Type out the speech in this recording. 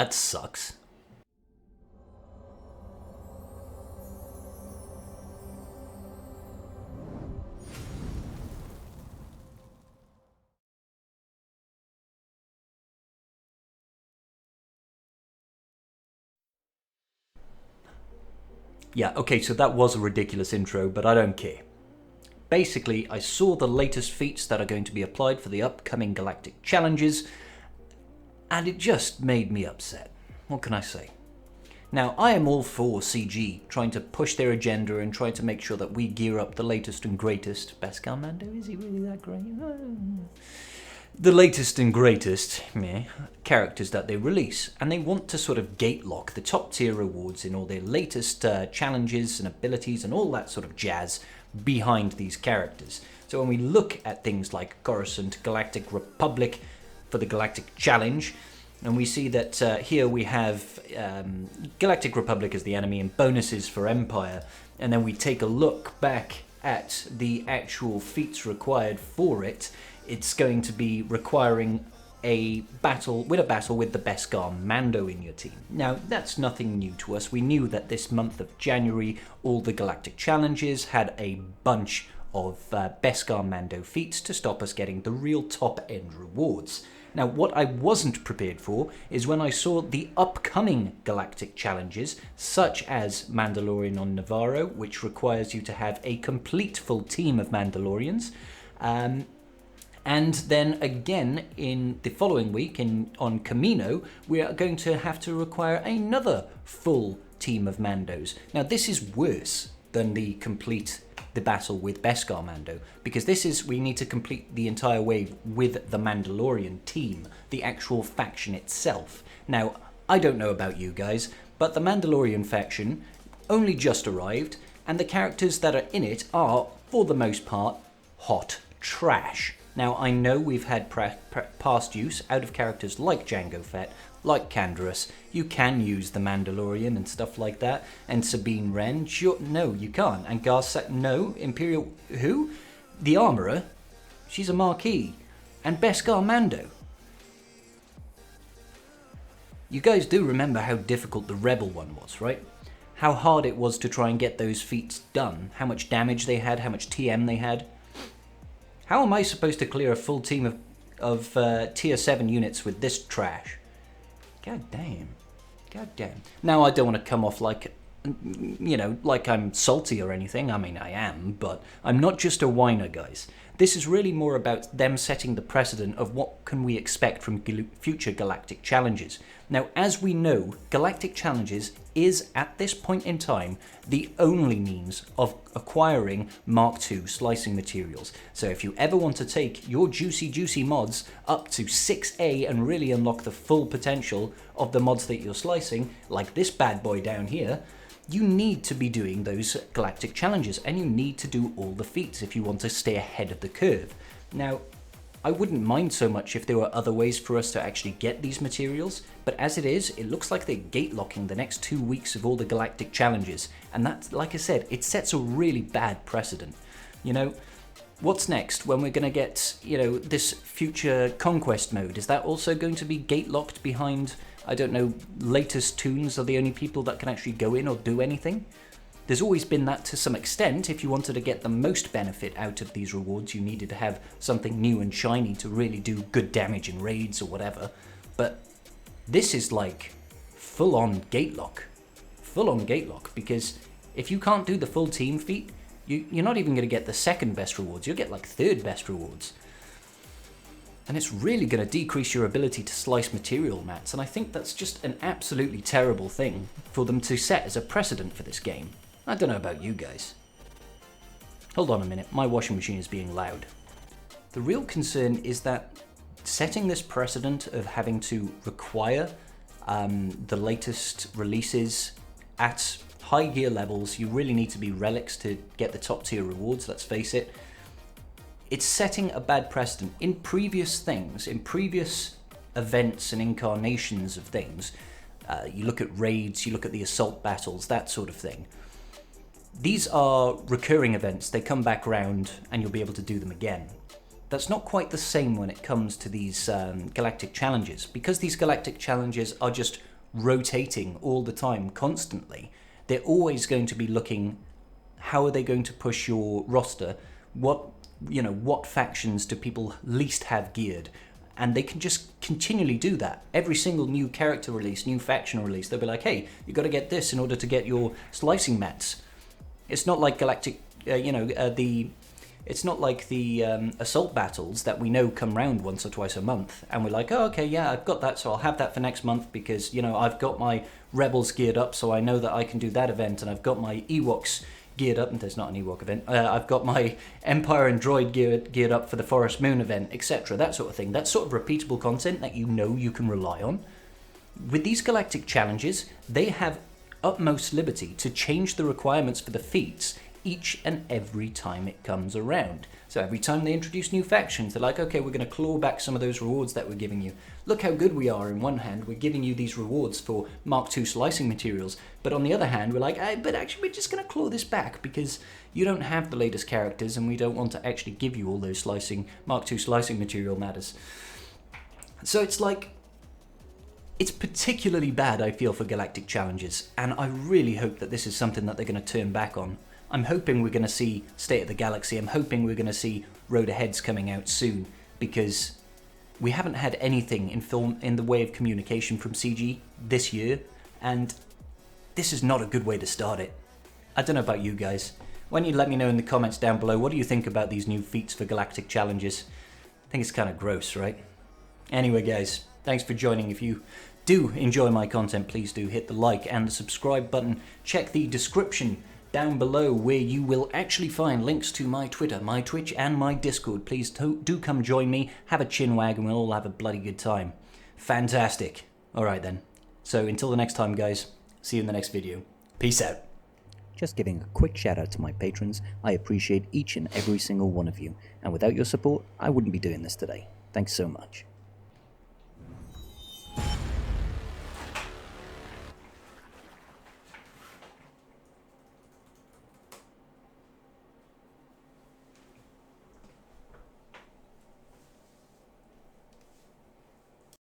that sucks. Yeah, okay, so that was a ridiculous intro, but I don't care. Basically, I saw the latest feats that are going to be applied for the upcoming Galactic Challenges, and it just made me upset. What can I say? Now, I am all for CG, trying to push their agenda and trying to make sure that we gear up the latest and greatest. Beskar Mando, is he really that great? The latest and greatest characters that they release, and they want to sort of gate-lock the top-tier rewards in all their latest challenges and abilities and all that sort of jazz behind these characters. So when we look at things like Coruscant, Galactic Republic for the Galactic Challenge, and we see that here we have Galactic Republic as the enemy and bonuses for Empire, and then we take a look back at the actual feats required for it. It's going to be requiring a battle with the Beskar Mando in your team. Now, that's nothing new to us. We knew that this month of January, all the Galactic Challenges had a bunch of Beskar Mando feats to stop us getting the real top-end rewards. Now, what I wasn't prepared for is when I saw the upcoming Galactic Challenges, such as Mandalorian on Navarro, which requires you to have a complete full team of Mandalorians, and then again in the following week on Camino, we are going to have to require another full team of Mandos. Now, this is worse than the battle with Beskar Mando, because this is, we need to complete the entire wave with the Mandalorian team, the actual faction itself. Now, I don't know about you guys, but the Mandalorian faction only just arrived, and the characters that are in it are, for the most part, hot trash. Now, I know we've had past use out of characters like Jango Fett, like Canderous. You can use the Mandalorian and stuff like that, and Sabine Wren. Sure, no, you can't. And Garsak, no. Imperial, who? The Armourer. She's a Marquis. And Beskar Mando. You guys do remember how difficult the Rebel one was, right? How hard it was to try and get those feats done. How much damage they had, how much TM they had. How am I supposed to clear a full team of tier 7 units with this trash? God damn. God damn. Now, I don't want to come off like, like I'm salty or anything. I mean, I am, but I'm not just a whiner, guys. This is really more about them setting the precedent of what can we expect from future Galactic Challenges. Now, as we know, Galactic Challenges is, at this point in time, the only means of acquiring Mark II slicing materials. So if you ever want to take your juicy mods up to 6A and really unlock the full potential of the mods that you're slicing, like this bad boy down here, you need to be doing those Galactic Challenges, and you need to do all the feats if you want to stay ahead of the curve. Now, I wouldn't mind so much if there were other ways for us to actually get these materials, but as it is, it looks like they're gate-locking the next 2 weeks of all the Galactic Challenges, and that, like I said, it sets a really bad precedent. What's next when we're going to get, this future conquest mode? Is that also going to be gate-locked behind, I don't know, latest toons are the only people that can actually go in or do anything? There's always been that to some extent. If you wanted to get the most benefit out of these rewards, you needed to have something new and shiny to really do good damage in raids or whatever. But this is like full-on gate lock. Full-on gate lock, because if you can't do the full team feat, you're not even going to get the second best rewards. You'll get like third best rewards. And it's really going to decrease your ability to slice material mats, and I think that's just an absolutely terrible thing for them to set as a precedent for this game. I don't know about you guys. Hold on a minute, my washing machine is being loud. The real concern is that setting this precedent of having to require the latest releases at high gear levels, you really need to be relics to get the top tier rewards, let's face it. It's setting a bad precedent. In previous things, in previous events and incarnations of things, you look at raids, you look at the assault battles, that sort of thing. These are recurring events. They come back round and you'll be able to do them again. That's not quite the same when it comes to these Galactic Challenges, because these Galactic Challenges are just rotating all the time, constantly. They're always going to be looking, how are they going to push your roster? What factions do people least have geared? And they can just continually do that. Every single new character release, new faction release, they'll be like, hey, you got to get this in order to get your slicing mats. It's not like Galactic, it's not like the assault battles that we know come round once or twice a month, and we're like, oh, okay, yeah, I've got that, so I'll have that for next month because, I've got my rebels geared up, so I know that I can do that event, and I've got my Ewoks geared up, and there's not an Ewok event, I've got my Empire and Droid geared up for the Forest Moon event, etc., that sort of thing. That's sort of repeatable content that you can rely on. With these Galactic Challenges, they have utmost liberty to change the requirements for the feats each and every time it comes around. So every time they introduce new factions, they're like, okay, we're going to claw back some of those rewards that we're giving you. Look how good we are. In one hand, we're giving you these rewards for Mark II slicing materials, but on the other hand, we're like, but actually we're just going to claw this back because you don't have the latest characters and we don't want to actually give you all those Mark II slicing material matters. So it's like, it's particularly bad, I feel, for Galactic Challenges, and I really hope that this is something that they're going to turn back on. I'm hoping we're going to see State of the Galaxy. I'm hoping we're going to see Road Aheads coming out soon, because we haven't had anything in the way of communication from CG this year, and this is not a good way to start it. I don't know about you guys. Why don't you let me know in the comments down below, what do you think about these new feats for Galactic Challenges? I think it's kind of gross, right? Anyway, guys, thanks for joining. If you do enjoy my content, please do hit the like and the subscribe button. Check the description down below where you will actually find links to my Twitter, my Twitch, and my Discord. Please do come join me, have a chinwag, and we'll all have a bloody good time. Fantastic. Alright then. So until the next time, guys, see you in the next video. Peace out. Just giving a quick shout out to my patrons. I appreciate each and every single one of you, and without your support, I wouldn't be doing this today. Thanks so much.